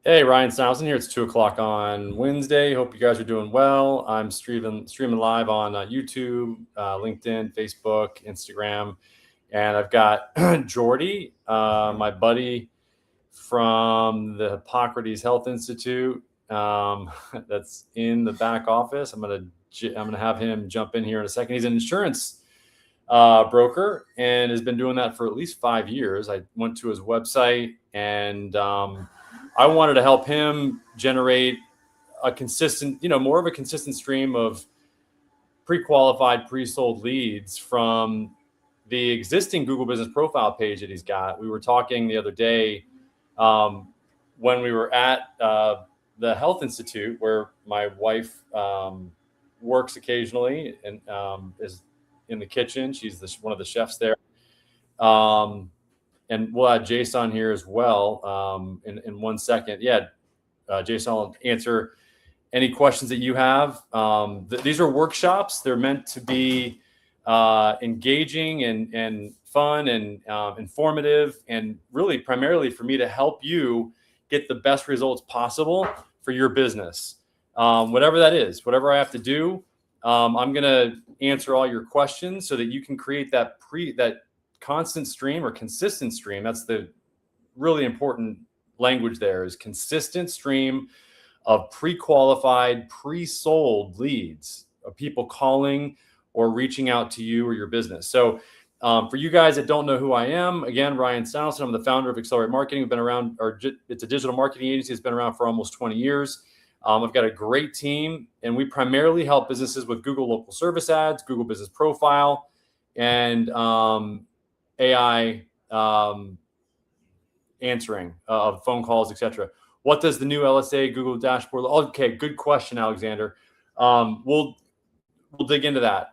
Hey, Ryan Snowson here. It's 2:00 on Wednesday. Hope you guys are doing well. I'm streaming live on YouTube, LinkedIn, Facebook, Instagram, and I've got Jordy, my buddy from the Hippocrates Health Institute, that's in the back office. I'm gonna have him jump in here in a second. He's an insurance broker and has been doing that for at least 5 years. I went to his website and I wanted to help him generate a consistent, more of a consistent stream of pre-qualified, pre-sold leads from the existing Google Business Profile page that he's got. We were talking the other day when we were at the Health Institute, where my wife works occasionally and is in the kitchen. She's one of the chefs there. And we'll add Jason here as well in 1 second. Yeah, Jason will answer any questions that you have. These are workshops. They're meant to be engaging and fun and informative, and really primarily for me to help you get the best results possible for your business. Whatever that is, whatever I have to do, I'm going to answer all your questions so that you can create that constant stream or consistent stream. That's the really important language there, is consistent stream of pre-qualified, pre-sold leads of people calling or reaching out to you or your business. So for you guys that don't know who I am, again, Ryan Snowson, I'm the founder of Accelerate Marketing. We've been around, it's a digital marketing agency that's been around for almost 20 years. I've got a great team, and we primarily help businesses with Google Local Service Ads, Google Business Profile, and AI answering of phone calls, etc. What does the new LSA Google dashboard? Okay, good question, Alexander. We'll dig into that.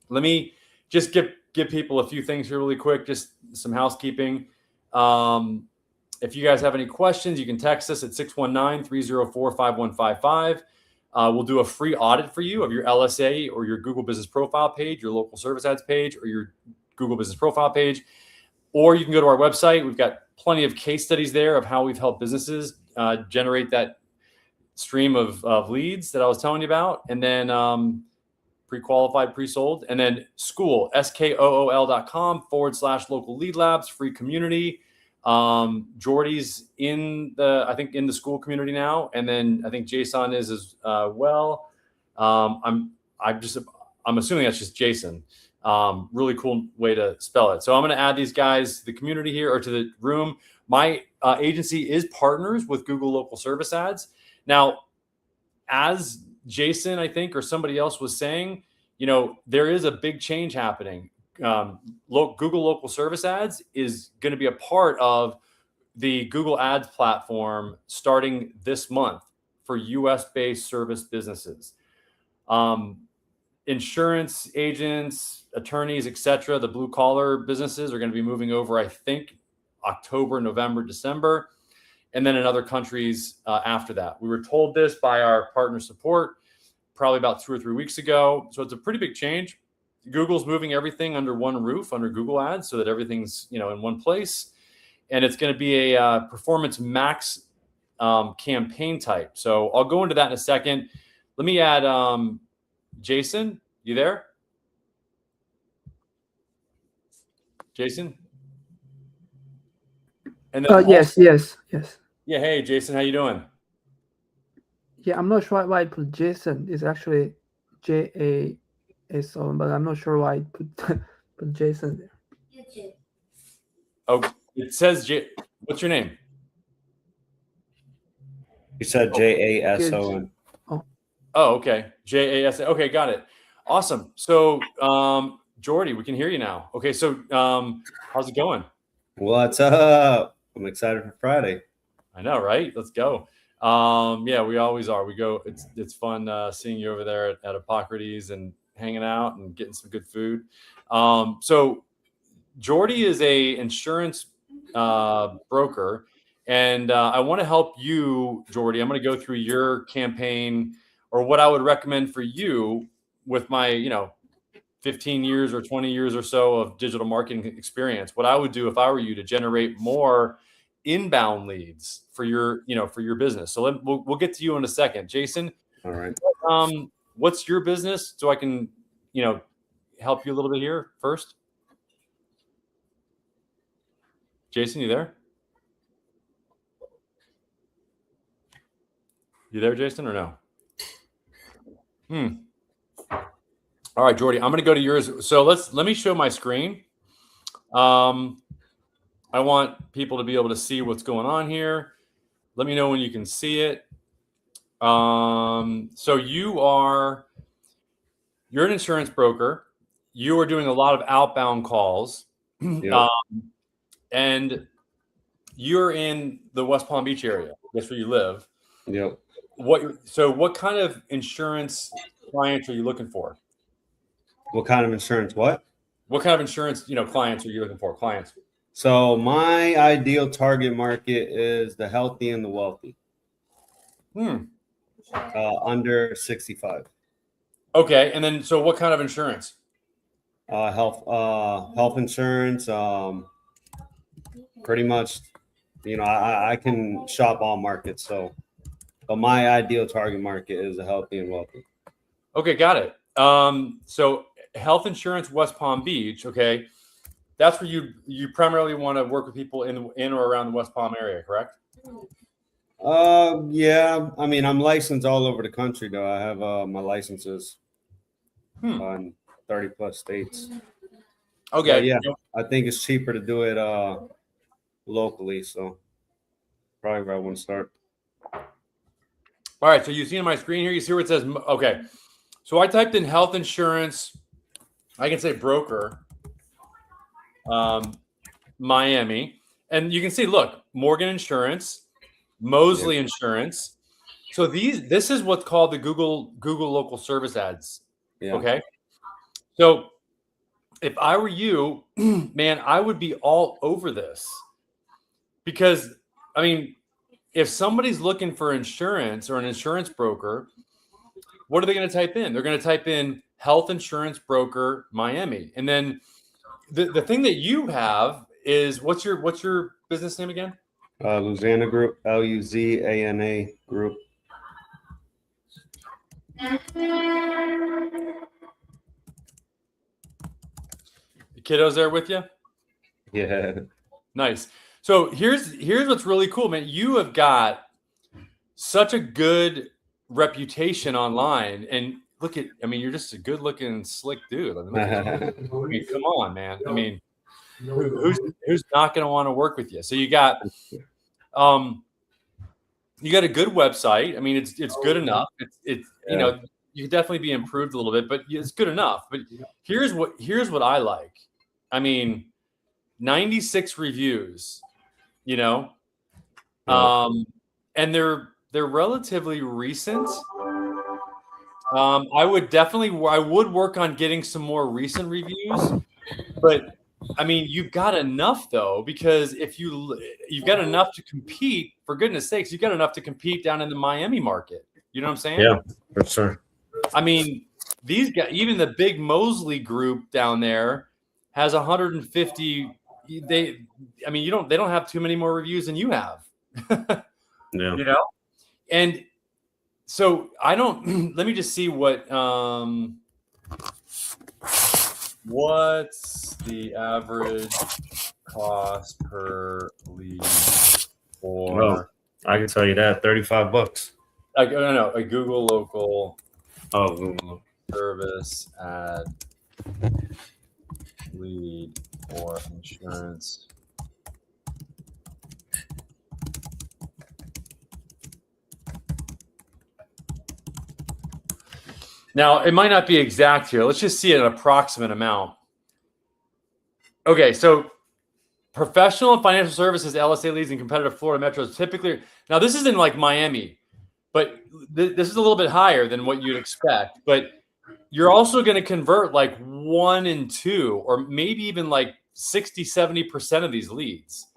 Let me just give people a few things here really quick, just some housekeeping. If you guys have any questions, you can text us at 619-304-5155. We'll do a free audit for you of your LSA or your Google Business Profile page, your local service ads page, or your Google Business Profile page. Or you can go to our website. We've got plenty of case studies there of how we've helped businesses generate that stream of leads that I was telling you about. And then pre-qualified, pre-sold. And then school, skool.com/local lead labs, free community. Jordy's in the school community now, and then I think Jason is as well. I'm assuming that's just Jason. Really cool way to spell it. So I'm going to add these guys to the community here, or to the room. My agency is partners with Google Local Service Ads. Now, as Jason, I think, or somebody else was saying, there is a big change happening. Google Local Service Ads is going to be a part of the Google Ads platform starting this month for US-based service businesses. Insurance agents, attorneys, etc., the blue-collar businesses are going to be moving over, I think, October, November, December, and then in other countries after that. We were told this by our partner support probably about 2 or 3 weeks ago. So it's a pretty big change. Google's moving everything under one roof, under Google Ads, so that everything's in one place, and it's going to be a performance max campaign type. So I'll go into that in a second. Let me add Jason. You there, Jason? And then yes. Yeah. Hey, Jason, how you doing? Yeah, I'm not sure why I put Jason. It's actually JASON, but I'm not sure why I put Jason there. Oh, it says what's your name? You said JASON. Oh, okay. JASON. Okay, got it. Awesome. So, Jordy, we can hear you now. Okay, so how's it going? What's up? I'm excited for Friday. I know, right? Let's go. Yeah, we always are. We go. It's fun seeing you over there at Hippocrates and hanging out and getting some good food. So Jordy is a insurance broker, and I want to help you, Jordy. I'm going to go through your campaign, or what I would recommend for you with my, 15 years or 20 years or so of digital marketing experience. What I would do if I were you to generate more inbound leads for your, for your business. So we'll get to you in a second. Jason, All right. what's your business so I can, help you a little bit here first? Jason, you there? You there, Jason, or no? All right, Jordy, I'm going to go to yours. So let me show my screen. I want people to be able to see what's going on here. Let me know when you can see it. So you're an insurance broker. You are doing a lot of outbound calls. Yep. And you're in the West Palm Beach area. That's where you live. Yep. What kind of insurance clients are you looking for? What kind of insurance? What kind of insurance, clients are you looking for? Clients. So my ideal target market is the healthy and the wealthy. Under 65. Okay. And then, so what kind of insurance? Health insurance. Pretty much, I can shop all markets. But my ideal target market is the healthy and wealthy. Okay. Got it. So health insurance, West Palm Beach. Okay. That's where you primarily want to work with people in or around the West Palm area, correct? Yeah. I mean, I'm licensed all over the country, though. I have my licenses on 30 plus states. Okay. But yeah, I think it's cheaper to do it locally. So probably where I want to start. All right. So you see on my screen here, you see where it says, okay. So I typed in health insurance. I can say broker, Miami. And you can see, look, Morgan Insurance, Mosley Insurance. So this is what's called the Google local service ads. Yeah. Okay. So if I were you, man, I would be all over this because, I mean, if somebody's looking for insurance or an insurance broker, what are they going to type in? They're going to type in health insurance broker Miami. And then the thing that you have is what's your business name again? Luzana Group, Luzana Group. The kiddos there with you? Yeah. Nice. So here's what's really cool, man. You have got such a good reputation online, and you're just a good looking, slick dude. I mean, come on, man. I mean, who's not going to want to work with you? So you got a good website. I mean, it's good enough. It's you could definitely be improved a little bit, but it's good enough. But here's what I like. I mean, 96 reviews, and they're relatively recent. I would work on getting some more recent reviews, but I mean, you've got enough though, because if you've got enough to compete, for goodness sakes, you've got enough to compete down in the Miami market. You know what I'm saying? Yeah, for sure. I mean, these guys, even the big Mosley group down there has 150. They don't have too many more reviews than you have. Yeah. And so let me just see what's the average cost per lead for? Oh, I can tell you that $35. I don't know, a Google local Google service ad lead for insurance. Now, it might not be exact here. Let's just see an approximate amount. Okay, so professional and financial services, LSA leads in competitive Florida metros typically. Now, this is in like Miami, but this is a little bit higher than what you'd expect. But you're also going to convert like 1 in 2, or maybe even like 60, 70% of these leads.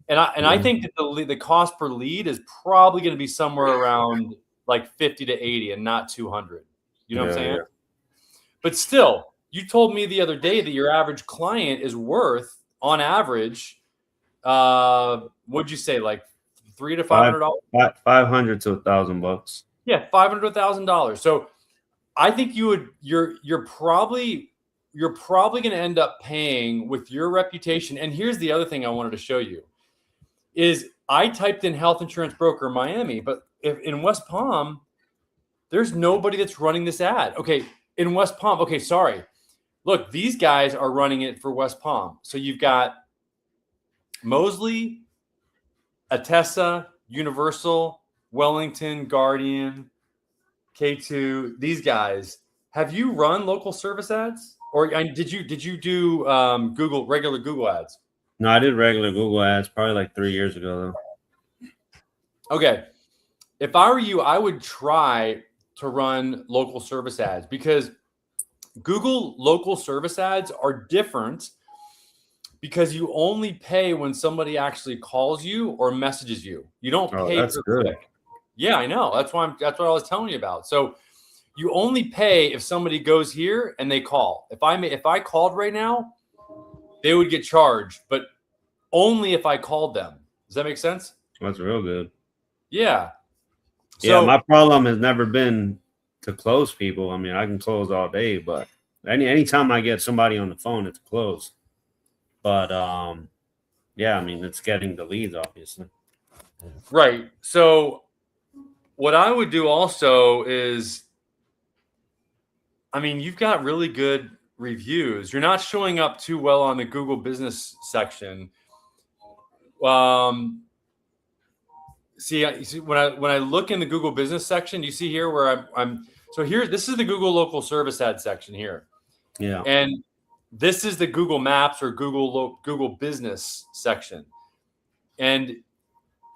And I think that the cost per lead is probably going to be somewhere around like 50 to 80 and not 200. You know what I'm saying? Yeah. But still, you told me the other day that your average client is worth, on average, what'd you say, like $300 to $500? 500 to $1,000. Yeah, $500,000. So I think you're probably going to end up paying with your reputation. And here's the other thing I wanted to show you is I typed in health insurance broker Miami, but if in West Palm, there's nobody that's running this ad. Okay, in West Palm. Okay, sorry. Look, these guys are running it for West Palm. So you've got Mosley, Atessa, Universal, Wellington, Guardian, K2. These guys. Have you run local service ads, or did you do regular Google ads? No, I did regular Google ads probably like 3 years ago though. Okay, if I were you, I would try to run local service ads because Google local service ads are different because you only pay when somebody actually calls you or messages you. You don't pay. That's good. Click. Yeah, I know. That's what I was telling you about. So you only pay if somebody goes here and they call. If I called right now, they would get charged, but only if I called them. Does that make sense? That's real good. Yeah. So, yeah, my problem has never been to close people. I mean, I can close all day, but anytime I get somebody on the phone, it's closed. But yeah, I mean, it's getting the leads, obviously. Right. So what I would do also is, I mean, you've got really good reviews. You're not showing up too well on the Google business section. See when I look in the Google business section, you see here where I'm so here, this is the Google local service ad section here. Yeah. And this is the Google Maps or Google business section. And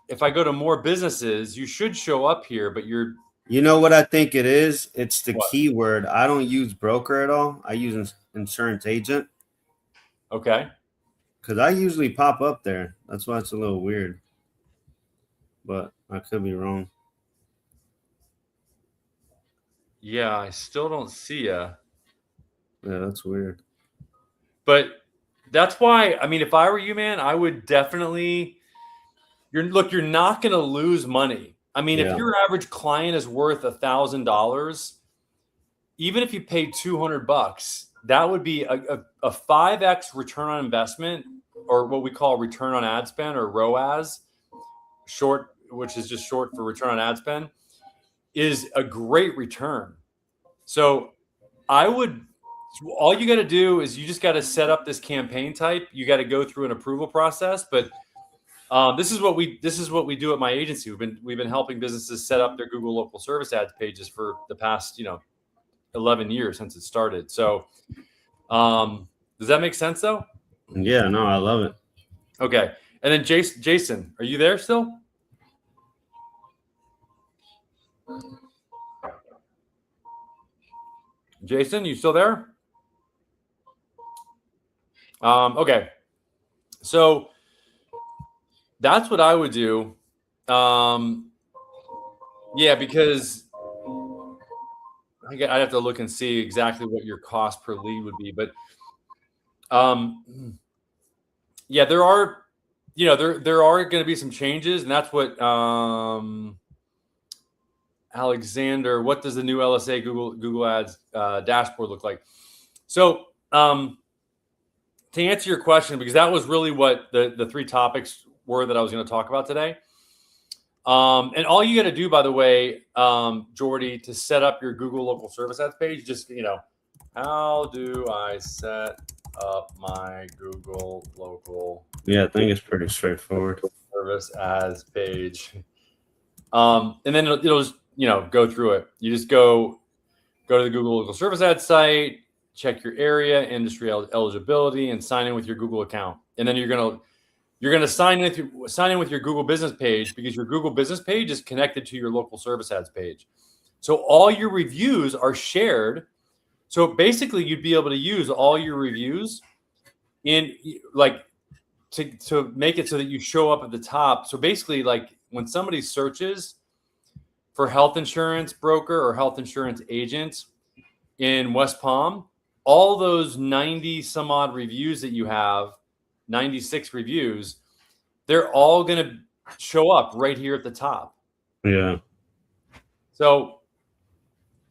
if I go to more businesses, you should show up here, but you know what I think it is? It's the what? keyword. I don't use broker at all. I use insurance agent. Okay. Because I usually pop up there. That's why it's a little weird. But I could be wrong. Yeah, I still don't see ya. Yeah, that's weird. But that's why, I mean, if I were you, man, I would definitely, you're not going to lose money. I mean, if your average client is worth $1,000, even if you paid $200, that would be a 5x return on investment, or what we call return on ad spend, or ROAS, short, which is just short for return on ad spend, is a great return. So all you got to do is you just got to set up this campaign type. You got to go through an approval process, but this is what we do at my agency. We've been helping businesses set up their Google local service ads pages for the past 11 years since it started. So does that make sense though? Yeah, no, I love it. Okay, and then Jason, are you there still? Jason, you still there? Okay, so that's what I would do. Yeah, because I'd have to look and see exactly what your cost per lead would be, but yeah, there are going to be some changes, and that's what Alexander. What does the new LSA Google Ads dashboard look like? So to answer your question, because that was really what the three topics were that I was going to talk about today. And all you got to do, by the way, Jordy, to set up your Google local service ads page, just, how do I set up my Google local? Yeah, I think it's pretty straightforward. Service ads page. And then it'll just, go through it. You just go to the Google local service ads site, check your area, industry eligibility, and sign in with your Google account. And then you're gonna sign in with your Google business page, because your Google business page is connected to your local service ads page. So all your reviews are shared. So basically, you'd be able to use all your reviews in to make it so that you show up at the top. So basically, like when somebody searches for health insurance broker or health insurance agent in West Palm, all those 90 some odd reviews that you have, 96 reviews, they're all going to show up right here at the top. Yeah. So,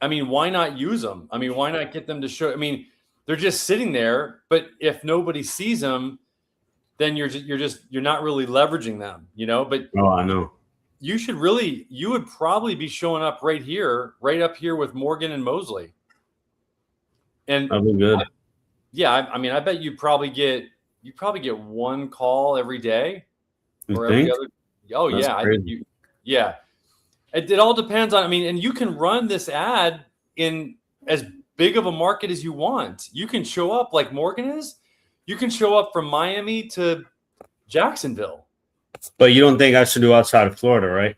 I mean, why not use them? I mean, why not get them to show? I mean, they're just sitting there, but if nobody sees them, then you're not really leveraging them, you know. But Oh, I know. you would probably be showing up right up here with Morgan and Mosley. And That'd be good. I mean, I bet you probably get one call every day You or think? every other. Oh, That's yeah, crazy. It all depends on. I mean, and you can run this ad in as big of a market as you want. You can show up like Morgan is. You can show up from Miami to Jacksonville. But you don't think I should do outside of Florida, right?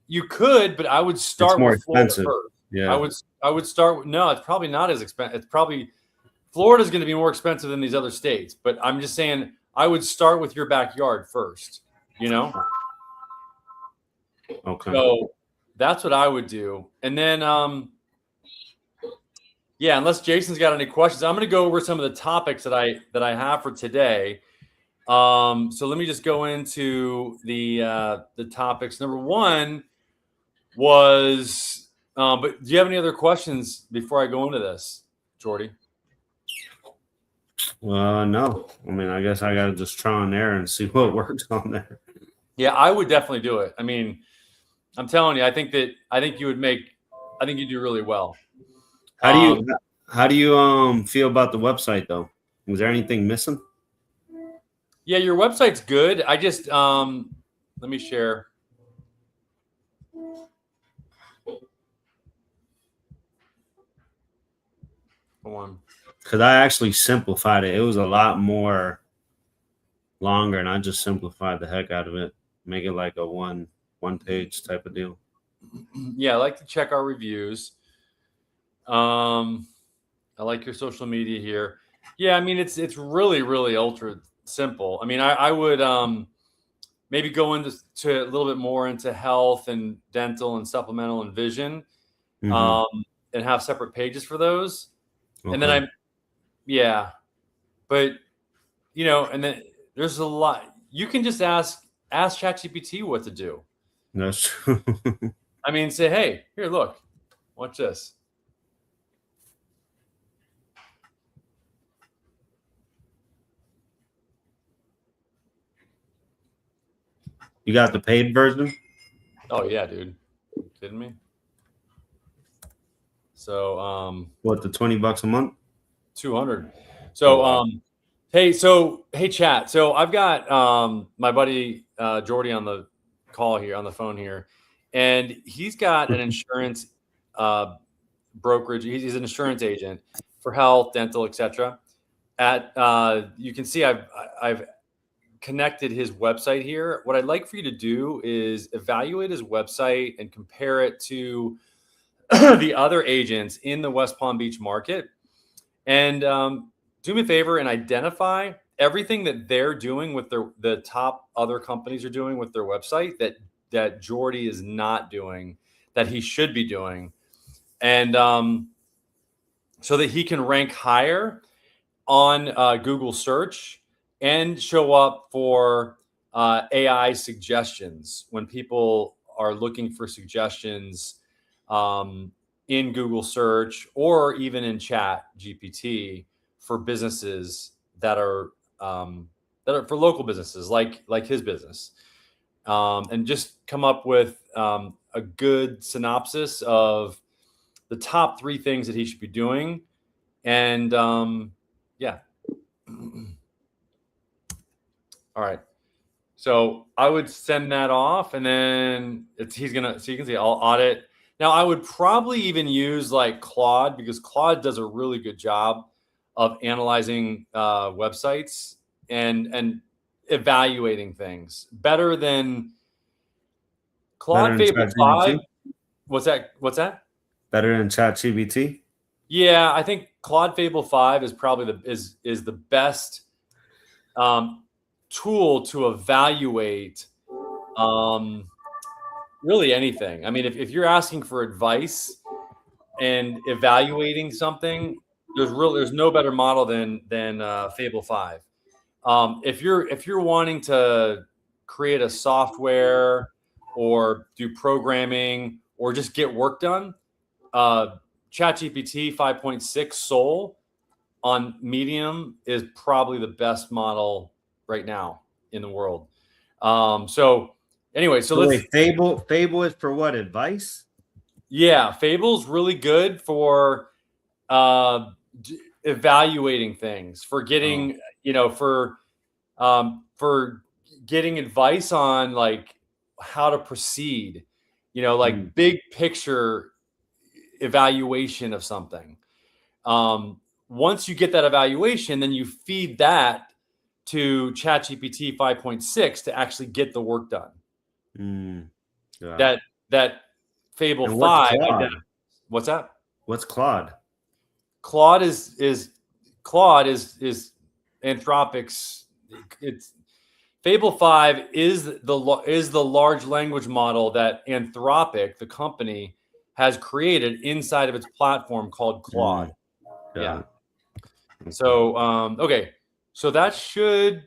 You could, but I would start more with Florida expensive. first. Yeah. I would start with, no, it's probably not as expensive. It's probably Florida's going to be more expensive than these other states, but I'm just saying I would start with your backyard first, you know? Okay. So that's what I would do. And then, unless Jason's got any questions, I'm going to go over some of the topics that I have for today. So let me just go into the topics. Number one was, but do you have any other questions before I go into this, Jordy? No. I mean, I guess I got to just try on there and see what works on there. Yeah, I would definitely do it. I mean, I'm telling you, I think you do really well. How do you feel about the website though? Was there anything missing? Yeah, your website's good. I just let me share. Hold on. Because I actually simplified it. It was a lot more longer, and I just simplified the heck out of it. Make it like a one page type of deal. Yeah, I like to check our reviews. I like your social media here. Yeah, I mean it's really, really ultra simple. I mean, I would maybe go into a little bit more into health and dental and supplemental and vision, and have separate pages for those. Okay. And then but you know, and then there's a lot. You can just ask ChatGPT what to do. That's true. I mean, say, hey, here, look, watch this. You got the paid version? Oh yeah, dude. You kidding me? So What, the $20 a month? 200. So hey chat. So I've got my buddy Jordy on the call here, on the phone here, and he's got an insurance brokerage. He's an insurance agent for health, dental, etc. You can see I've connected his website here. What I'd like for you to do is evaluate his website and compare it to the other agents in the West Palm Beach market, and do me a favor and identify everything that they're doing with the top other companies are doing with their website that Jordy is not doing, that he should be doing, and so that he can rank higher on Google search and show up for AI suggestions when people are looking for suggestions in Google search or even in Chat GPT for businesses that are for local businesses like his business, and just come up with a good synopsis of the top 3 things that he should be doing. And all right. So I would send that off, and then he's gonna, so you can see I'll audit. Now I would probably even use like Claude, because Claude does a really good job of analyzing websites and evaluating things better than Claude Fable 5. What's that? Better than ChatGPT? Yeah, I think Claude Fable 5 is probably the best tool to evaluate really anything. I mean, if you're asking for advice and evaluating something, there's no better model than Fable 5. If you're wanting to create a software or do programming or just get work done, ChatGPT 5.6 Soul on Medium is probably the best model right now in the world. So anyway, so let's wait, Fable is for what, advice? Yeah, Fable's really good for evaluating things, for getting for getting advice on like how to proceed, like big picture evaluation of something. Once you get that evaluation, then you feed that to ChatGPT 5.6 to actually get the work done. That Fable And 5. what's that? What's Claude? Claude is Anthropic's. It's Fable 5 is the large language model that Anthropic, the company, has created inside of its platform called Claude. Yeah. So okay, so that should.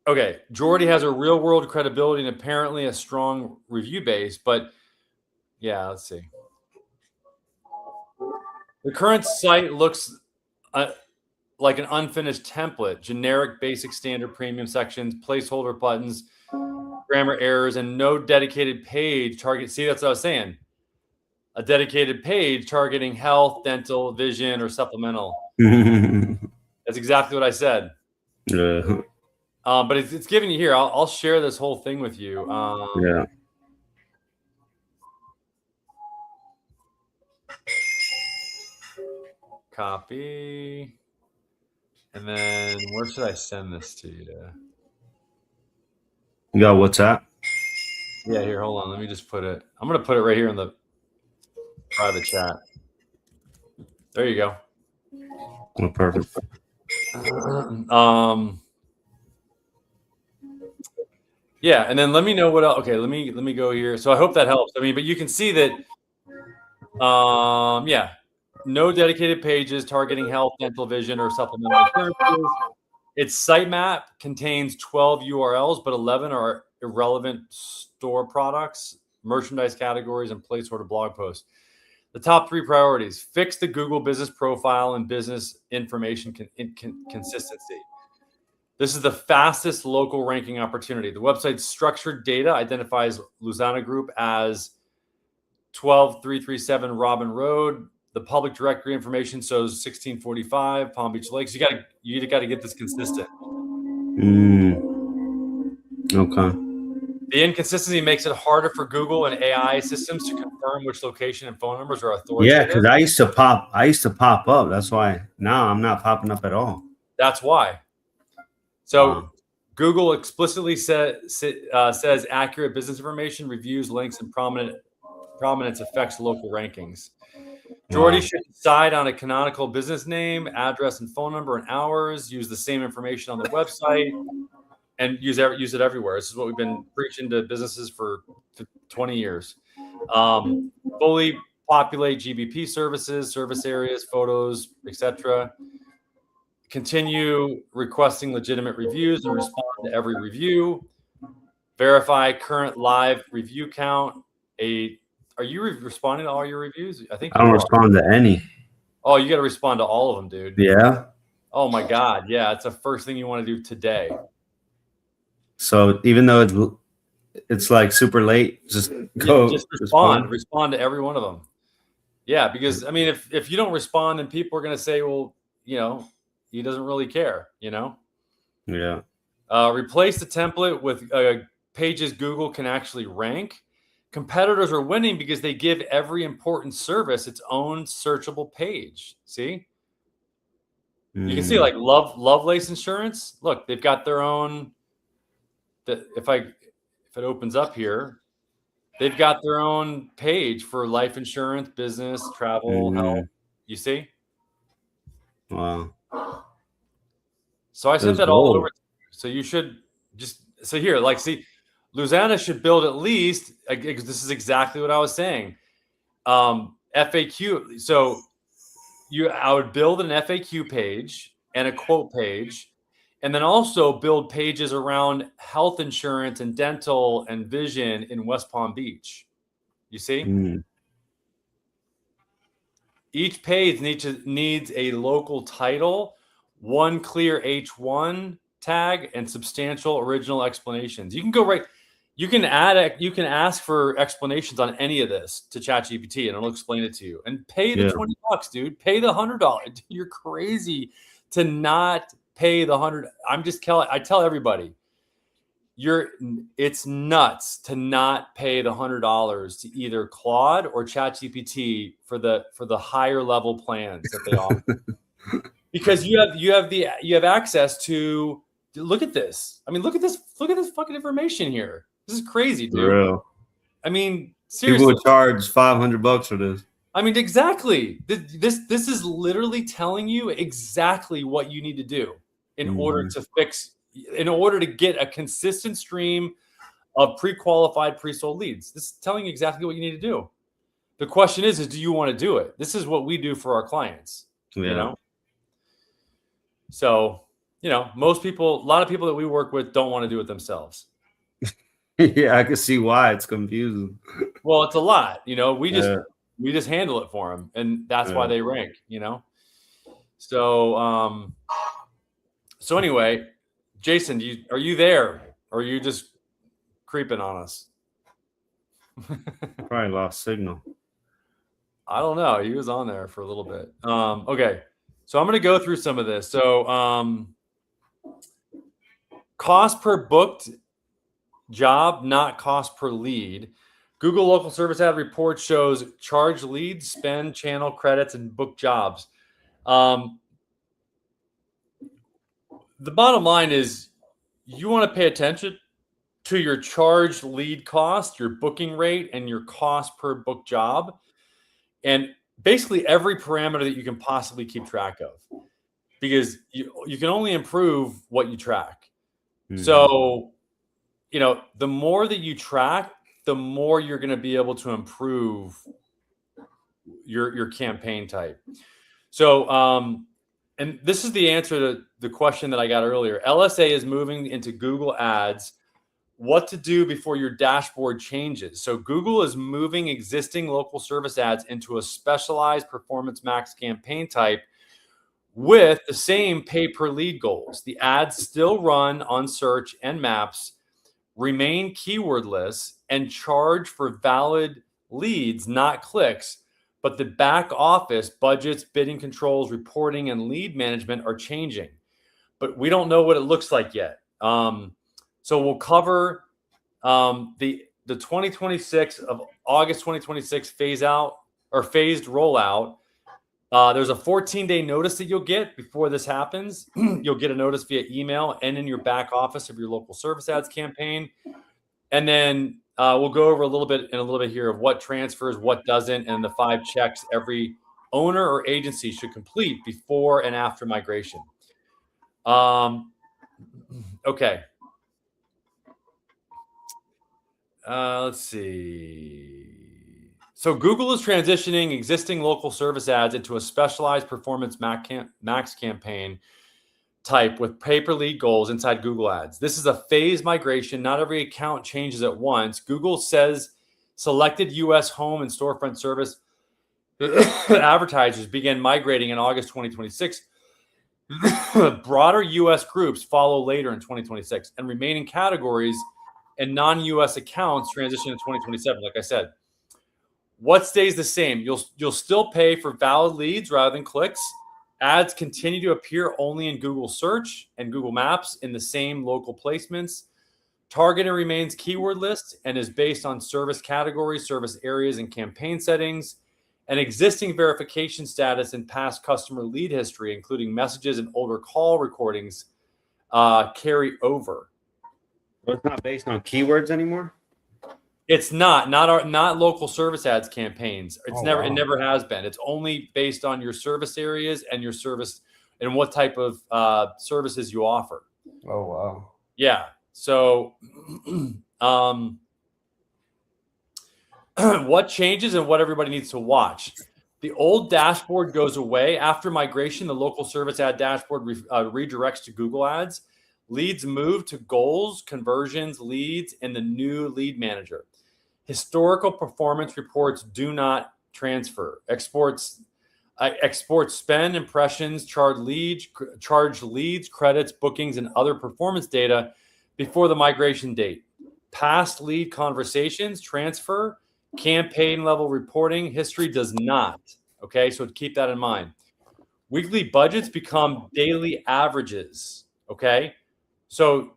Okay, Jordy has a real world credibility and apparently a strong review base, but yeah, let's see. The current site looks like an unfinished template, generic, basic, standard, premium sections, placeholder buttons, grammar errors, and no dedicated page target. See, that's what I was saying. A dedicated page targeting health, dental, vision, or supplemental. That's exactly what I said. But it's giving you here. I'll share this whole thing with you. Yeah. Copy. And then where should I send this to you? You got WhatsApp? Yeah, here, hold on. Let me just put it. I'm going to put it right here in the private chat. There you go. Oh, perfect. Yeah, and then let me know what else. Okay, let me go here. So I hope that helps. I mean, but you can see that yeah, no dedicated pages targeting health, dental, vision, or supplemental services. Its sitemap contains 12 URLs, but 11 are irrelevant store products, merchandise categories, and placeholder blog posts. The top 3 priorities: fix the Google business profile and business information consistency. This is the fastest local ranking opportunity. The website's structured data identifies Luzana Group as 12337 Robin Road. The public directory information shows 1645 Palm Beach Lakes. You got to get this consistent. Okay. The inconsistency makes it harder for Google and AI systems to confirm which location and phone numbers are authoritative. Yeah, because I used to pop up. That's why now I'm not popping up at all. That's why. So Google explicitly says accurate business information, reviews, links, and prominence affects local rankings. Jordy should decide on a canonical business name, address, and phone number, and hours. Use the same information on the website, and use it everywhere. This is what we've been preaching to businesses for 20 years. Fully populate GBP services, service areas, photos, etc. Continue requesting legitimate reviews and respond to every review. Verify current live review count. Are you responding to all your reviews? I think I don't respond to any. Oh, you got to respond to all of them, dude. Yeah. Oh my God. Yeah. It's the first thing you want to do today. So even though it's like super late, just go. Just respond to every one of them. Yeah. Because I mean, if you don't respond, then people are going to say, well, he doesn't really care, Yeah. Replace the template with pages Google can actually rank. Competitors are winning because they give every important service its own searchable page. See? You can see like Lovelace Insurance. Look, they've got their own. If it opens up here, they've got their own page for life insurance, business, travel, health. You see? Wow. So I sent that all over. So you should here, see, Luzana should build at least. This is exactly what I was saying. FAQ. So I would build an FAQ page and a quote page, and then also build pages around health insurance and dental and vision in West Palm Beach. You see? Mm. Each page needs a local title, one clear H1 tag, and substantial original explanations. You can go right. You can ask for explanations on any of this to ChatGPT, and it'll explain it to you. And pay the $20, dude. Pay the $100. You're crazy to not pay the $100. I tell everybody, it's nuts to not pay the $100 to either Claude or ChatGPT for the higher level plans that they offer, because you have access to look at this. I mean, look at this fucking information here. This is crazy, dude. For real. I mean, seriously. People would charge $500 for this. I mean, exactly. This is literally telling you exactly what you need to do in order to get a consistent stream of pre-qualified, pre-sold leads. This is telling you exactly what you need to do. The question is do you want to do it? This is what we do for our clients. Yeah. You know? So, a lot of people that we work with don't want to do it themselves. Yeah, I can see why it's confusing. Well, it's a lot, we just handle it for them, and that's why they rank, So, so anyway, Jason, are you there, or are you just creeping on us? Probably lost signal. I don't know. He was on there for a little bit. Okay, so I'm going to go through some of this. So, cost per booked job, not cost per lead. Google local service ad report shows charge leads, spend, channel credits, and book jobs. The bottom line is you want to pay attention to your charged lead cost, your booking rate, and your cost per book job, and basically every parameter that you can possibly keep track of, because you can only improve what you track. Mm-hmm. So, the more that you track, the more you're going to be able to improve your campaign type. So, and this is the answer to the question that I got earlier. LSA is moving into Google Ads. What to do before your dashboard changes. So Google is moving existing local service ads into a specialized Performance Max campaign type with the same pay per lead goals. The ads still run on search and maps, remain keywordless, and charge for valid leads, not clicks. But the back office budgets, bidding controls, reporting, and lead management are changing. But we don't know what it looks like yet. So we'll cover the 2026 of August 2026 phase out or phased rollout. There's a 14-day notice that you'll get before this happens. You'll get a notice via email and in your back office of your local service ads campaign. And then we'll go over a little bit here of what transfers, what doesn't, and the 5 checks every owner or agency should complete before and after migration. Okay. Let's see. So Google is transitioning existing local service ads into a specialized Performance Max campaign type with pay-per-lead goals inside Google Ads. This is a phased migration. Not every account changes at once. Google says selected U.S. home and storefront service advertisers begin migrating in August 2026. Broader U.S. groups follow later in 2026, and remaining categories and non-U.S. accounts transition in 2027. Like I said, what stays the same? You'll still pay for valid leads rather than clicks. Ads continue to appear only in Google Search and Google Maps in the same local placements. Targeting remains keyword list and is based on service categories, service areas, and campaign settings. And existing verification status and past customer lead history, including messages and older call recordings, carry over. So it's not based on keywords anymore? It's not local service ads campaigns. It never has been. It's only based on your service areas and your service and what type of services you offer. Oh, wow. Yeah. So what changes and what everybody needs to watch. The old dashboard goes away. After migration, the local service ad dashboard redirects to Google Ads. Leads move to goals, conversions, leads, and the new lead manager. Historical performance reports do not transfer. Export spend, impressions, charge leads, credits, bookings, and other performance data before the migration date. Past lead conversations transfer. Campaign level reporting history does not. Okay, so keep that in mind. Weekly budgets become daily averages. Okay, so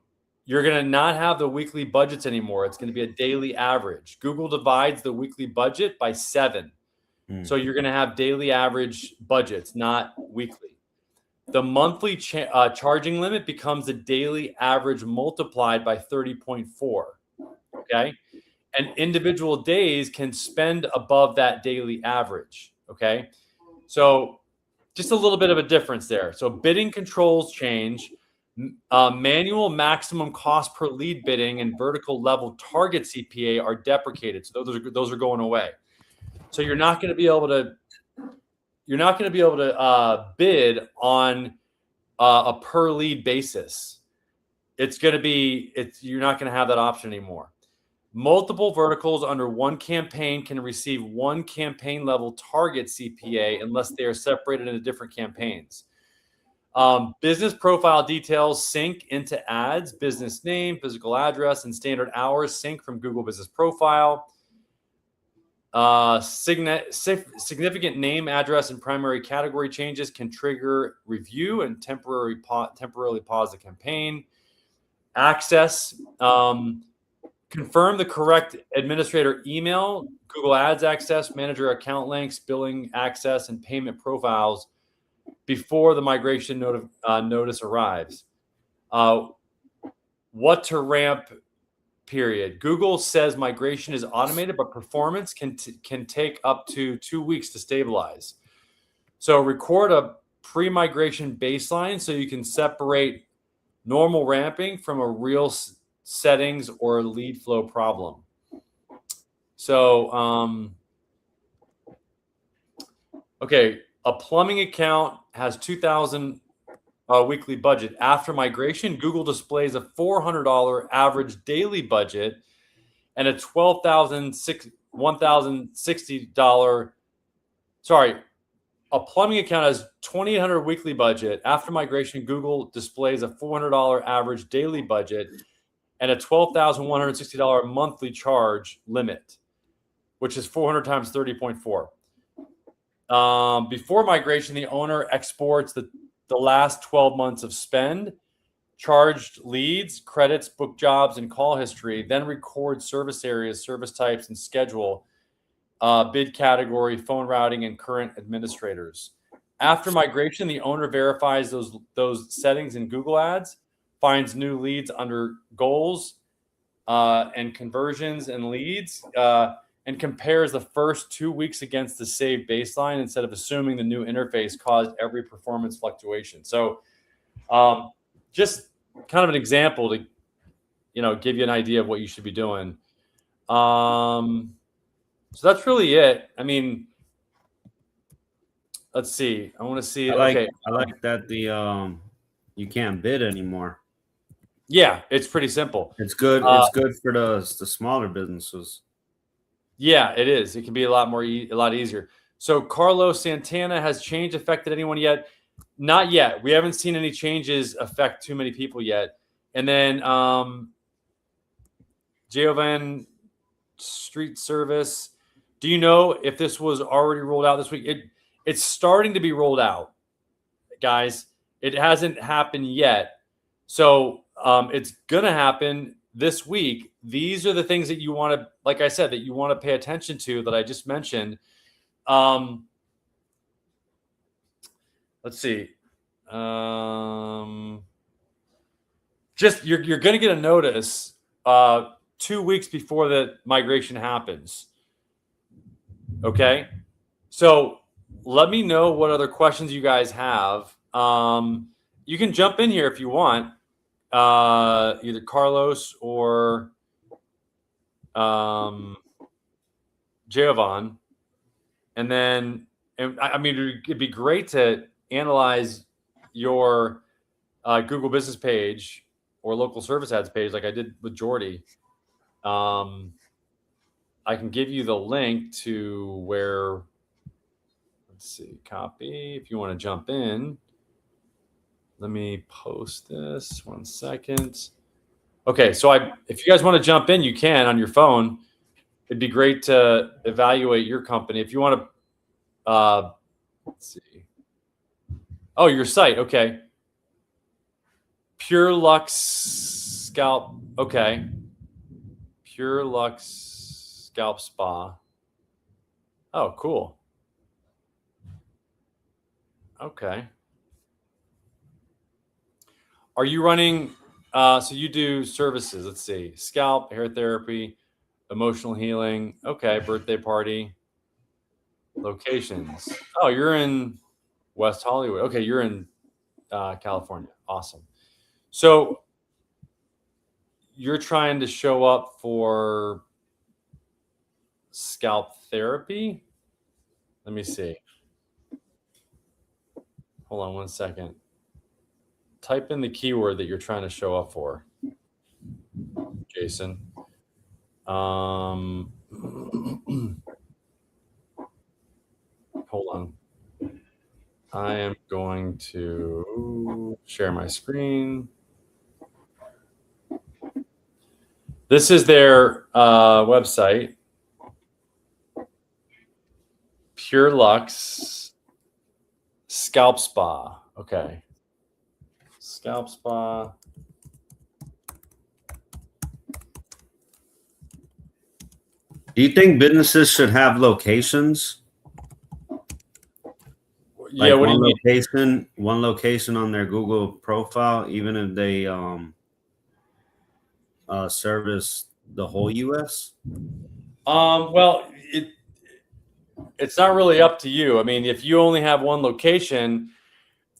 you're going to not have the weekly budgets anymore. It's going to be a daily average. Google divides the weekly budget by 7. So you're going to have daily average budgets, not weekly. The monthly charging limit becomes the daily average multiplied by 30.4. Okay. And individual days can spend above that daily average. Okay. So just a little bit of a difference there. So bidding controls change. Manual maximum cost per lead bidding and vertical level target CPA are deprecated. So those are going away. So you're not going to be able to bid on a per lead basis. You're not going to have that option anymore. Multiple verticals under one campaign can receive one campaign level target CPA unless they are separated into different campaigns. Business profile details sync into ads, business name, physical address, and standard hours sync from Google Business Profile. Significant name, address, and primary category changes can trigger review and temporarily pause the campaign. Access. Confirm the correct administrator email, Google Ads access, manager account links, billing access, and payment profiles before the migration notice arrives. What to ramp period. Google says migration is automated, but performance can take up to 2 weeks to stabilize. So record a pre-migration baseline so you can separate normal ramping from a real settings or lead flow problem. So, okay, a plumbing account has $2,000 weekly budget. After migration, Google displays a $400 average daily budget and a $1,060. Sorry, a plumbing account has $2,800 weekly budget. After migration, Google displays a $400 average daily budget and a $12,160 monthly charge limit, which is 400 times 30.4. Before migration, the owner exports the last 12 months of spend, charged leads, credits, book jobs, and call history, then records service areas, service types, and schedule, bid category, phone routing, and current administrators. After migration, the owner verifies those settings in Google Ads, finds new leads under goals and conversions and leads, and compares the first 2 weeks against the saved baseline instead of assuming the new interface caused every performance fluctuation. So just kind of an example to give you an idea of what you should be doing. So that's really it. I mean, let's see. I want to see. I like that you can't bid anymore. Yeah, it's pretty simple. It's good. It's good for the smaller businesses. Yeah, it is. It can be a lot easier. So Carlos Santana, has change affected anyone yet? Not yet. We haven't seen any changes affect too many people yet. And then Jovan Street Service. Do you know if this was already rolled out this week? It's starting to be rolled out, guys. It hasn't happened yet. So it's going to happen this week. These are the things that you want to, like I said, that you want to pay attention to that I just mentioned. Let's see. Just you're going to get a notice 2 weeks before the migration happens. Okay. So let me know what other questions you guys have. You can jump in here if you want, either Carlos or Jovan. And then And I mean, it'd be great to analyze your Google business page or local service ads page like I did with Jordy. I can give you the link to where, let's see, copy. If you want to jump in, let me post this 1 second. Okay, so if you guys want to jump in, you can on your phone. It'd be great to evaluate your company. If you want to, let's see. Oh, your site. Okay. Pure Lux Scalp. Okay. Pure Lux Scalp Spa. Oh, cool. Okay. Are you running? So you do services. Let's see. Scalp, hair therapy, emotional healing. Okay. Birthday party. Locations. Oh, you're in West Hollywood. Okay. You're in California. Awesome. So you're trying to show up for scalp therapy? Let me see. Hold on 1 second. Type in the keyword that you're trying to show up for, Jason. Hold on. I am going to share my screen. This is their website. Pure Lux Scalp Spa. Okay. Scalp Spa. Do you think businesses should have locations? Yeah, like what do you mean? One location on their Google profile, even if they service the whole US? Well, it's not really up to you. I mean, if you only have one location,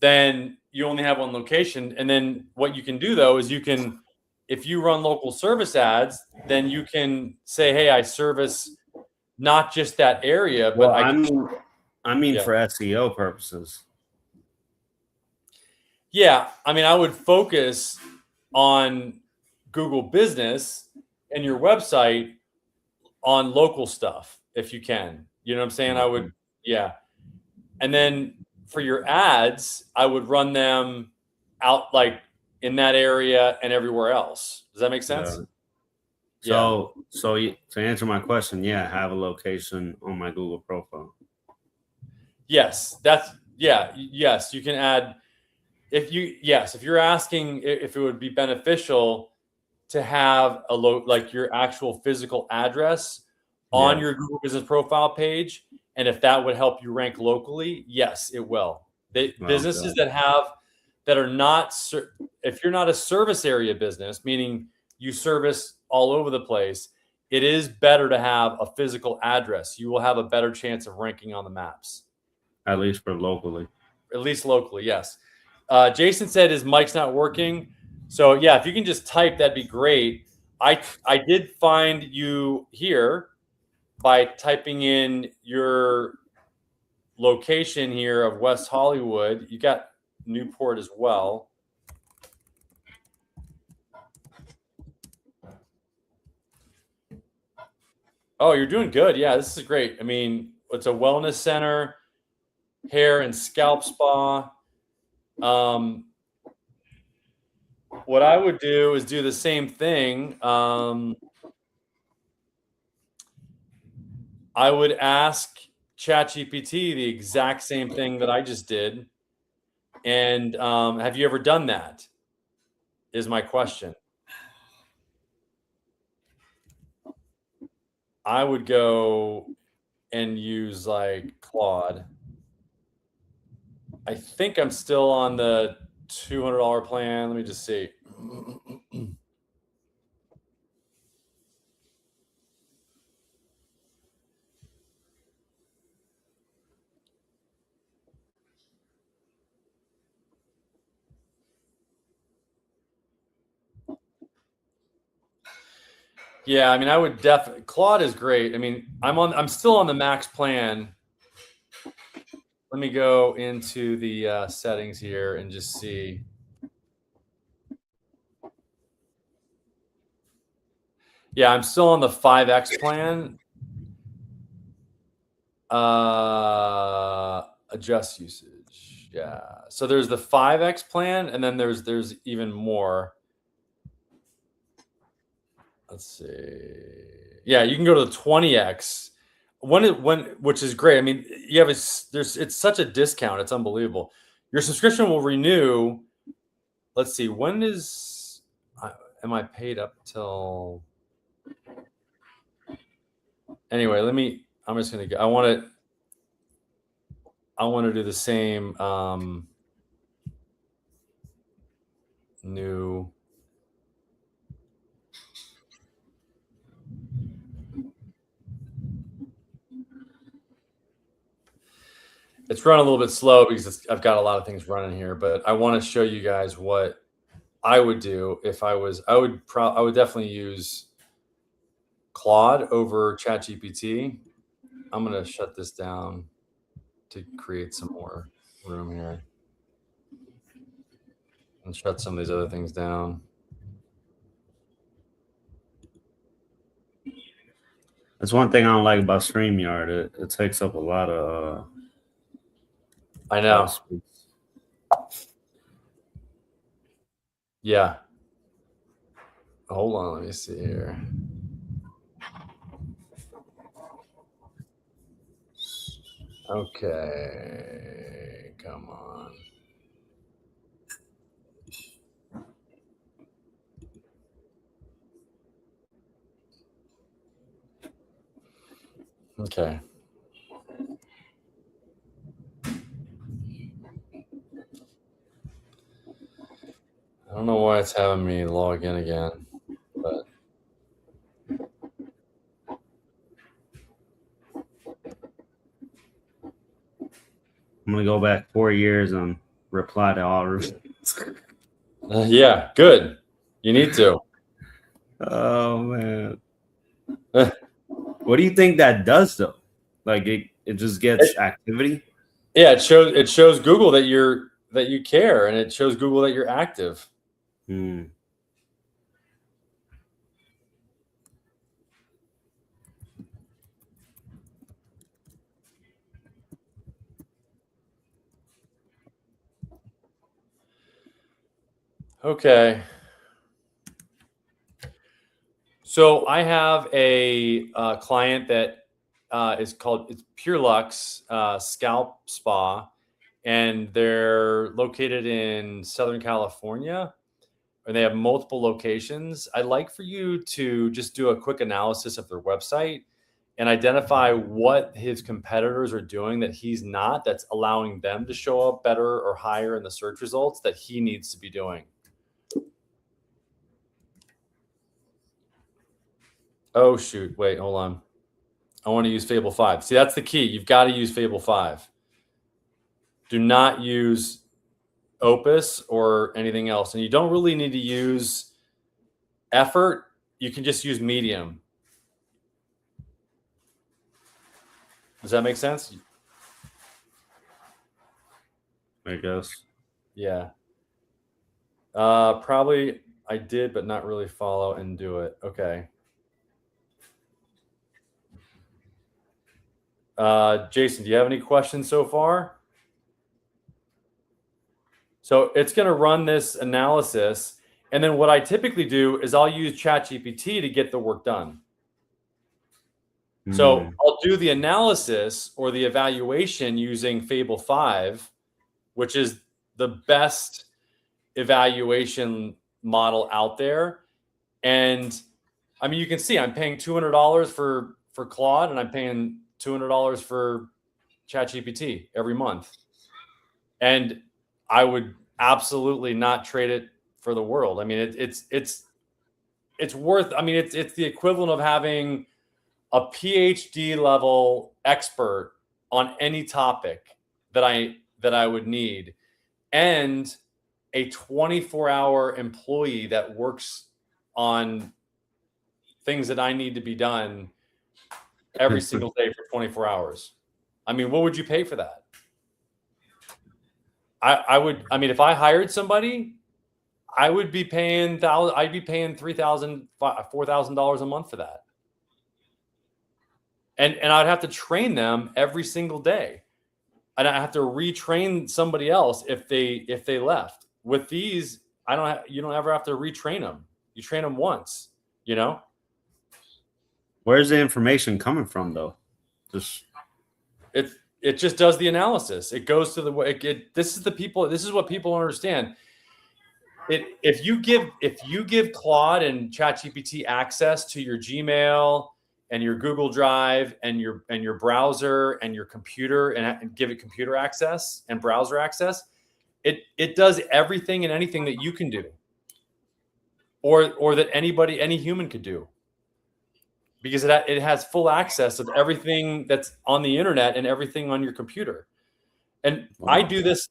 then you only have one location. And then what you can do though is if you run local service ads, then you can say, hey, I service not just that area, but Well, I mean yeah. for SEO purposes. Yeah, I mean, I would focus on Google Business and your website on local stuff if you can. You know what I'm saying? I would, yeah. And then for your ads, I would run them out like in that area and everywhere else. Does that make sense? Yeah. So to answer my question, yeah, I have a location on my Google profile. Yes, yes, you can add if you're asking if it would be beneficial to have like your actual physical address on your Google Business profile page, and if that would help you rank locally, yes, it will. Businesses that are not, if you're not a service area business, meaning you service all over the place, it is better to have a physical address. You will have a better chance of ranking on the maps. At least for locally. At least locally, yes. Jason said his mic's not working. So yeah, if you can just type, that'd be great. I did find you here by typing in your location here of West Hollywood. You got Newport as well. Oh, you're doing good. Yeah, this is great. I mean, it's a wellness center, hair and scalp spa. What I would do is do the same thing. I would ask ChatGPT the exact same thing that I just did. And have you ever done that? Is my question. I would go and use like Claude. I think I'm still on the $200 plan. Let me just see. Yeah, I mean, I would definitely. Claude is great. I mean, I'm still on the max plan. let me go into the settings here and just see. Yeah, I'm still on the 5X plan. Adjust usage. Yeah. So there's the 5X plan, and then there's even more. Let's see. Yeah, you can go to the 20X. Which is great. I mean, you have it's such a discount. It's unbelievable. Your subscription will renew. Let's see. When am I paid up till? Anyway, I'm just gonna go. I want to do the same new. It's running a little bit slow because I've got a lot of things running here, but I want to show you guys what I would do if I would definitely use Claude over ChatGPT. I'm going to shut this down to create some more room here and shut some of these other things down. That's one thing I don't like about StreamYard. It takes up a lot of. I know. Yeah. Hold on. Let me see here. Okay. Come on. Okay. I don't know why it's having me log in again, but I'm gonna go back 4 years and reply to all reviews. Yeah, good. You need to. Oh man. What do you think that does though? Like it just gets activity? Yeah, it shows Google that you care, and it shows Google that you're active. Okay. So I have a client that it's Pure Lux Scalp Spa, and they're located in Southern California, and they have multiple locations. I'd like for you to just do a quick analysis of their website and identify what his competitors are doing that he's not, that's allowing them to show up better or higher in the search results that he needs to be doing. Oh, shoot. Wait, hold on. I want to use Fable 5. See, that's the key. You've got to use Fable 5. Do not use Opus or anything else. And you don't really need to use Effort. You can just use Medium. Does that make sense? I guess. Yeah. Probably I did, but not really follow and do it. Okay. Jason, do you have any questions so far? So it's going to run this analysis. And then what I typically do is I'll use ChatGPT to get the work done. So I'll do the analysis or the evaluation using Fable 5, which is the best evaluation model out there. And I mean, you can see I'm paying $200 for Claude, and I'm paying $200 for ChatGPT every month. And I would absolutely not trade it for the world. I mean, it's worth, I mean, it's the equivalent of having a PhD level expert on any topic that I would need, and a 24-hour employee that works on things that I need to be done every single day for 24 hours. I mean, what would you pay for that? I would, I mean, if I hired somebody, I would be paying I'd be paying $3,000, $4,000 a month for that. And I'd have to train them every single day. And I have to retrain somebody else if they left. With these, you don't ever have to retrain them. You train them once, you know? Where's the information coming from though? Just it just does the analysis. It goes to the way this is what people understand. If you give Claude and ChatGPT access to your Gmail and your Google Drive and your browser and your computer and give it computer access and browser access, it does everything and anything that you can do, or that any human could do, because it has full access of everything that's on the internet and everything on your computer. And wow. I do this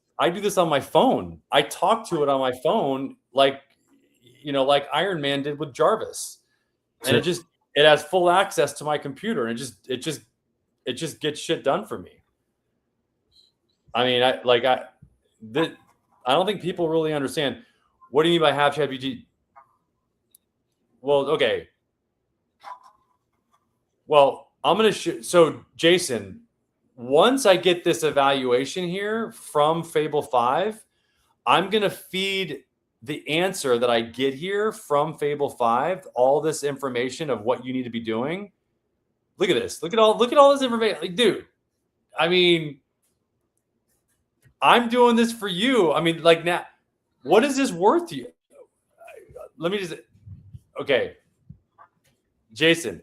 on my phone. I talk to it on my phone, like Iron Man did with Jarvis. And it has full access to my computer, and it just gets shit done for me. I mean, I don't think people really understand. What do you mean by have ChatGPT? Well, okay. Well, I'm going to so Jason, once I get this evaluation here from Fable 5, I'm going to feed the answer that I get here from Fable 5, all this information of what you need to be doing. Look at this. Look at all this information. Like, dude, I mean, I'm doing this for you. I mean, like, now, what is this worth to you? Let me just, okay. Jason,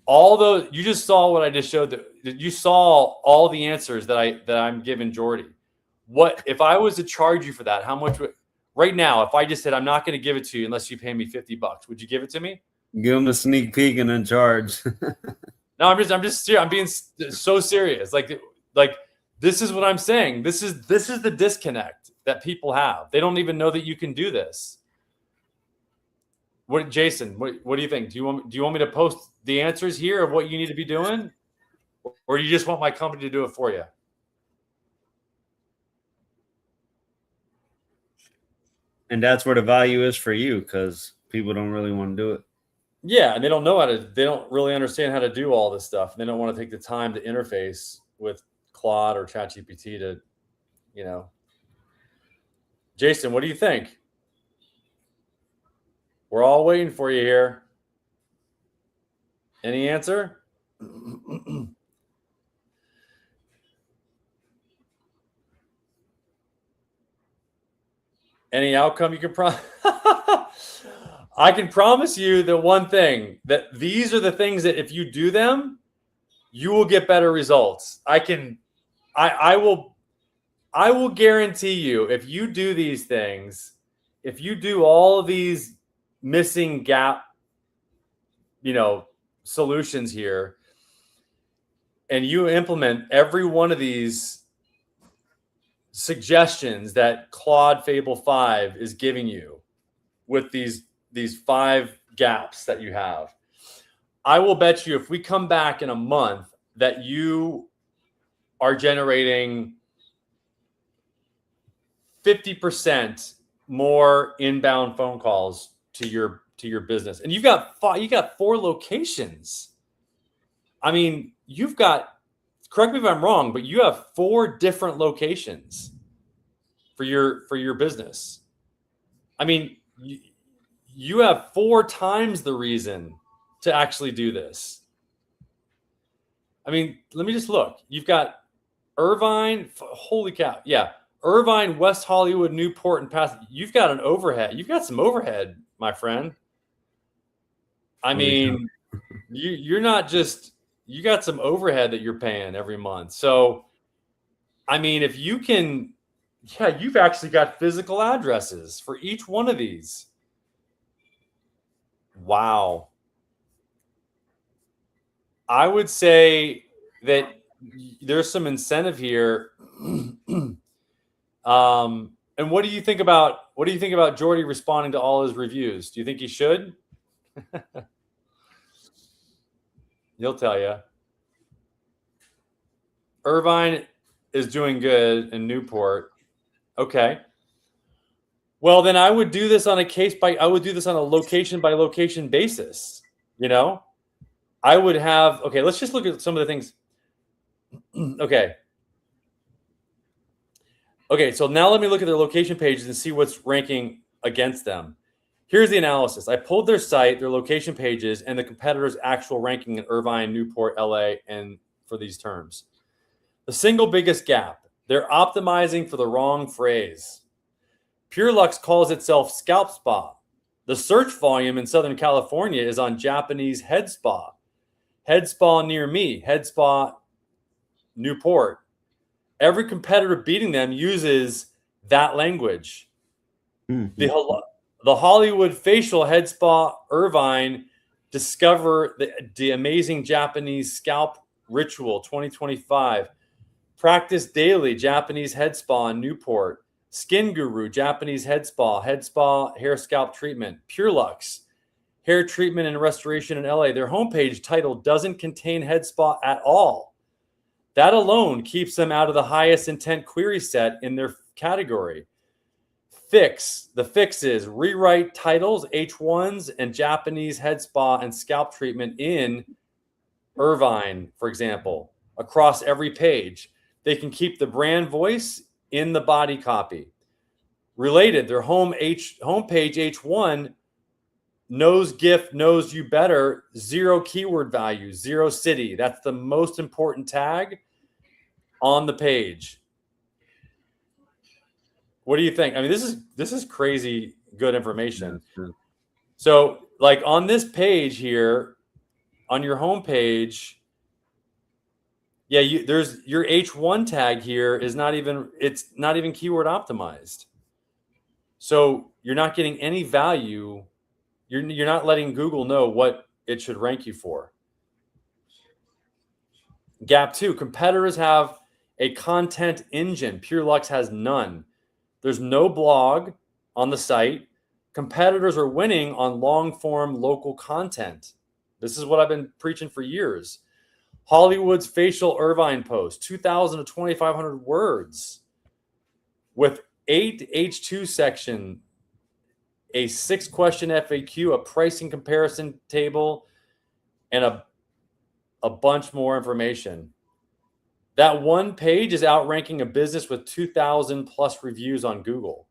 you just saw what I just showed. That you saw all the answers that I'm giving Jordy. What if I was to charge you for that? How much would, right now, if I just said I'm not going to give it to you unless you pay me $50, would you give it to me? Give him a sneak peek and then charge. No, I'm just serious. I'm being so serious. Like this is what I'm saying. This is the disconnect that people have. They don't even know that you can do this. Jason, what do you think? Do you want me to post the answers here of what you need to be doing, or do you just want my company to do it for you? And that's where the value is for you, because people don't really want to do it. Yeah, and they don't really understand how to do all this stuff. They don't want to take the time to interface with Claude or ChatGPT to, Jason, what do you think? We're all waiting for you here. Any answer? Any outcome you can promise? I can promise you the one thing, that these are the things that if you do them, you will get better results. I will guarantee you, if you do these things, if you do all of these missing gap, solutions here, and you implement every one of these suggestions that Claude Fable 5 is giving you with these 5 gaps that you have, I will bet you if we come back in a month that you are generating 50% more inbound phone calls to your business. And you got 4 locations. I mean, correct me if I'm wrong, but you have 4 different locations for your business. I mean, you have 4 times the reason to actually do this. I mean, let me just look. You've got Irvine, holy cow. Yeah. Irvine, West Hollywood, Newport, and Pasadena. You've got an overhead. You've got some overhead, my friend. I mean, you're not just, you got some overhead that you're paying every month. So, I mean, if you can, you've actually got physical addresses for each one of these. Wow. I would say that there's some incentive here. And what do you think about Jordy responding to all his reviews? Do you think he should? He'll tell you. Irvine is doing good in Newport. Okay. Well, then I would do this on I would do this on a location by location basis. You know, I would have, okay, let's just look at some of the things. Okay. Okay, so now let me look at their location pages and see what's ranking against them. Here's the analysis. I pulled their site, their location pages, and the competitors' actual ranking in Irvine, Newport, LA, and for these terms. The single biggest gap, they're optimizing for the wrong phrase. PureLux calls itself scalp spa. The search volume in Southern California is on Japanese head spa. Head spa near me, head spa Newport. Every competitor beating them uses that language. Mm-hmm. The Hollywood facial head spa Irvine discover the amazing Japanese scalp ritual 2025. Practice daily Japanese head spa in Newport. Skin Guru Japanese head spa hair scalp treatment. PureLux hair treatment and restoration in LA. Their homepage title doesn't contain head spa at all. That alone keeps them out of the highest intent query set in their category. The fix is rewrite titles, H1s, and Japanese head spa and scalp treatment in Irvine, for example, across every page. They can keep the brand voice in the body copy. Related, their homepage H1 knows GIF, knows you better, 0 keyword value, 0 city. That's the most important tag on the page. What do you think? I mean, this is crazy good information. So, like on this page here, on your homepage, yeah, there's your H1 tag here is it's not even keyword optimized. So you're not getting any value. You're not letting Google know what it should rank you for. Gap 2, competitors have a content engine. PureLux has none. There's no blog on the site. Competitors are winning on long-form local content. This is what I've been preaching for years. Hollywood's facial Irvine post, 2,000 to 2,500 words with 8 H2 section, a 6-question FAQ, a pricing comparison table, and a bunch more information. That one page is outranking a business with 2,000 plus reviews on Google.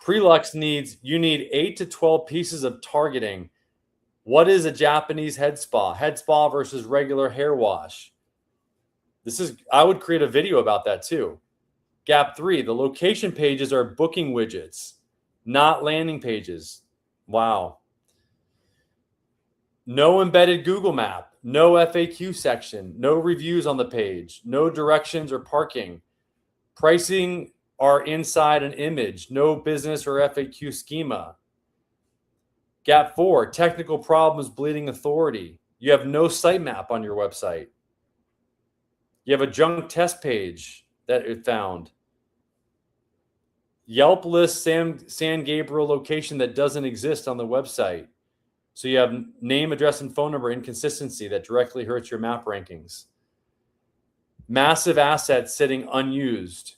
PureLux you need 8 to 12 pieces of targeting. What is a Japanese head spa? Head spa versus regular hair wash. I would create a video about that too. Gap 3, the location pages are booking widgets, not landing pages. Wow. No embedded Google map, no FAQ section, no reviews on the page, no directions or parking. Pricing are inside an image, no business or FAQ schema. Gap 4, technical problems bleeding authority. You have no sitemap on your website. You have a junk test page that it found. Yelp lists San Gabriel location that doesn't exist on the website. So you have name, address, and phone number inconsistency that directly hurts your map rankings. Massive assets sitting unused.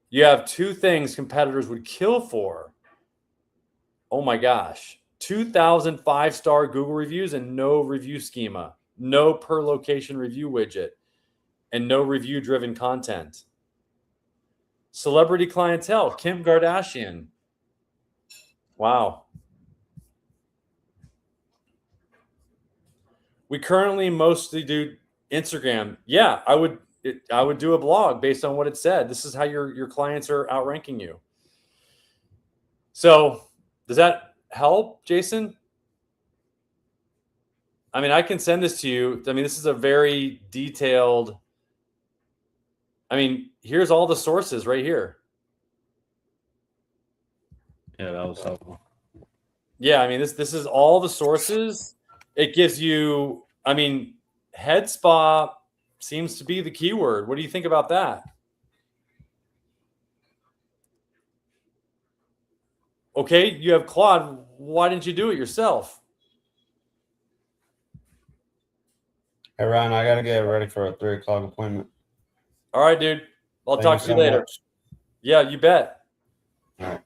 You have 2 things competitors would kill for. Oh my gosh. 2,000 5-star Google reviews and no review schema, no per location review widget, and no review-driven content. Celebrity clientele, Kim Kardashian. Wow. We currently mostly do Instagram. Yeah, I would do a blog based on what it said. This is how your clients are outranking you. So does that help, Jason? I mean, I can send this to you. I mean, this is a very detailed. I mean, here's all the sources right here. Yeah, that was helpful. Yeah, I mean, this is all the sources. It gives you, I mean, head spa seems to be the keyword. What do you think about that? Okay, you have Claude. Why didn't you do it yourself? Hey, Ryan, I got to get ready for a 3 o'clock appointment. All right, dude. I'll Thank talk to you so later. much. Yeah, you bet. All right.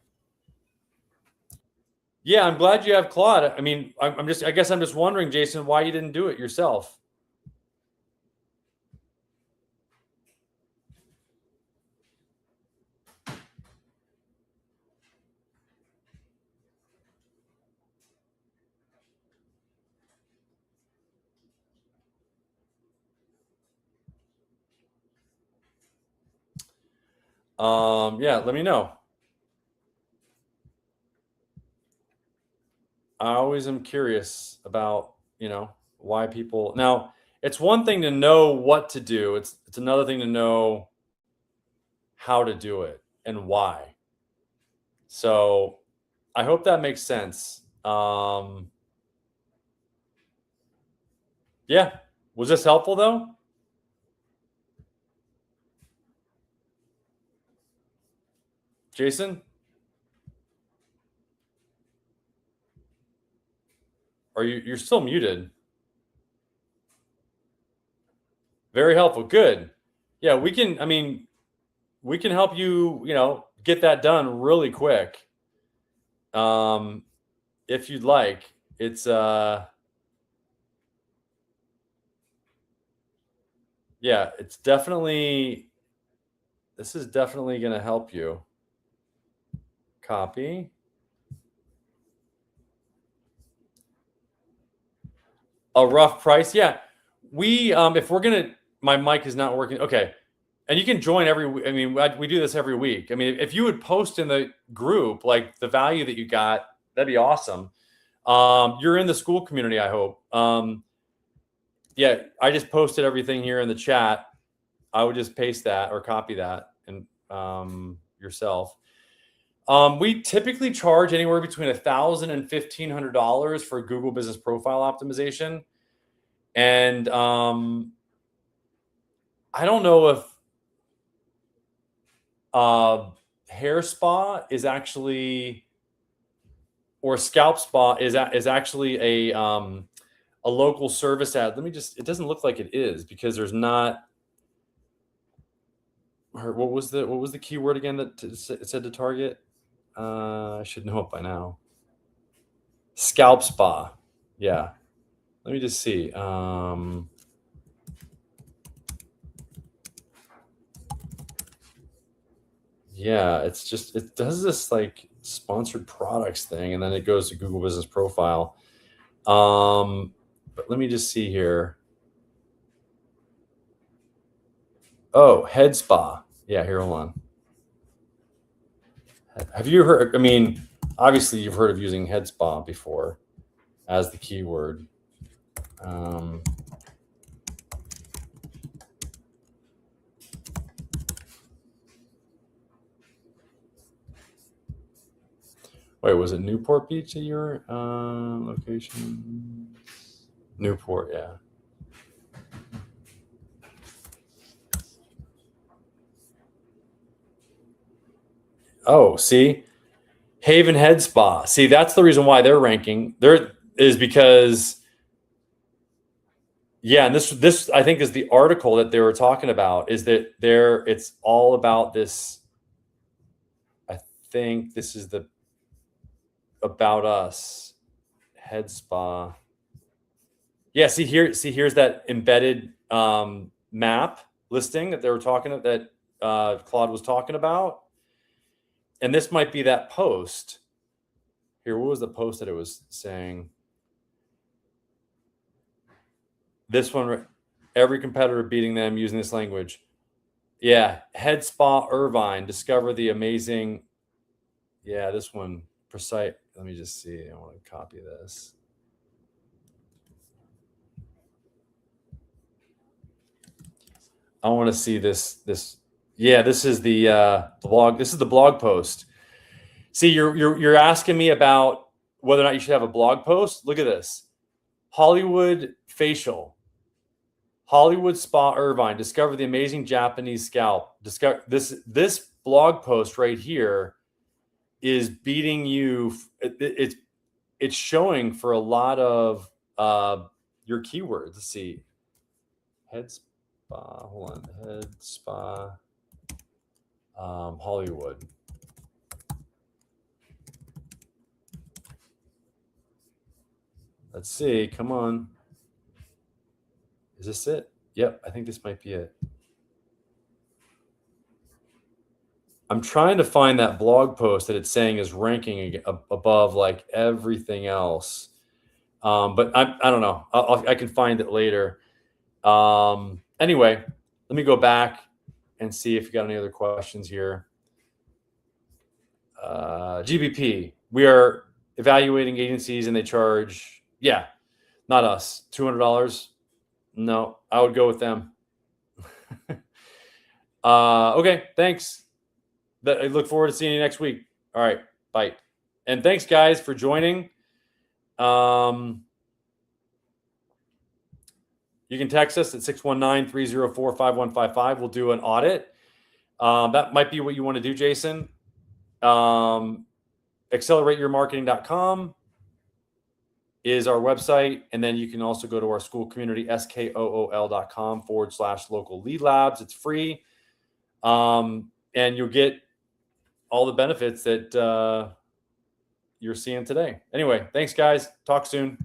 Yeah, I'm glad you have Claude. I mean, I guess I'm just wondering, Jason, why you didn't do it yourself. Yeah, let me know. I always am curious about, why people. Now, it's one thing to know what to do. It's another thing to know how to do it and why. So, I hope that makes sense. Yeah. Was this helpful though? Jason? You're still muted? Very helpful. Good. Yeah, we can help you, get that done really quick. If you'd like. It's yeah, this is definitely going to help you. Copy. A rough price. Yeah. If we're going to, my mic is not working. Okay. And you can join we do this every week. I mean, if you would post in the group, like the value that you got, that'd be awesome. You're in the school community, I hope. Yeah, I just posted everything here in the chat. I would just paste that or copy that and yourself. We typically charge anywhere between $1,000 and $1,500 for Google Business Profile Optimization. And I don't know if hair spa is actually, or scalp spa is actually a local service ad. It doesn't look like it is because there's not. What was the keyword again that it said to target? I should know it by now. Scalp spa. Yeah. Let me just see. Yeah, it does this like sponsored products thing, and then it goes to Google Business Profile. But let me just see here. Oh, head spa. Yeah, here, hold on. Have you heard? I mean, obviously you've heard of using head spa before as the keyword. Wait, was it Newport Beach at your location? Newport, yeah. Oh, see, Haven Head Spa. See, that's the reason why they're ranking. There is because, yeah, and this I think is the article that they were talking about. Is that it's all about this. I think this is the About Us Head Spa. Yeah, here's that embedded map listing that they were talking that Claude was talking about. And this might be that post. Here, what was the post that it was saying? This one, every competitor beating them using this language. Yeah, Head Spa Irvine, discover the amazing. Yeah, this one, precise. Let me just see. I want to copy this. I want to see this. Yeah, this is the blog. This is the blog post. See, you're asking me about whether or not you should have a blog post. Look at this. Hollywood facial. Hollywood Spa Irvine. Discover the amazing Japanese scalp. Discover this blog post right here is beating you. It's showing for a lot of your keywords. Let's see. Heads. hold on, head spa, Hollywood. Let's see. Come on. Is this it? Yep, I think this might be it. I'm trying to find that blog post that it's saying is ranking above like everything else. But I don't know. I can find it later. Anyway, let me go back and see if you got any other questions here. GBP. We are evaluating agencies and they charge, yeah, not us, $200. No, I would go with them. Okay, thanks. I look forward to seeing you next week. All right, bye. And thanks, guys, for joining. You can text us at 619-304-5155. We'll do an audit. That might be what you want to do, Jason. AccelerateYourMarketing.com is our website. And then you can also go to our school community, skool.com/local lead labs. It's free. And you'll get all the benefits that you're seeing today. Anyway, thanks, guys. Talk soon.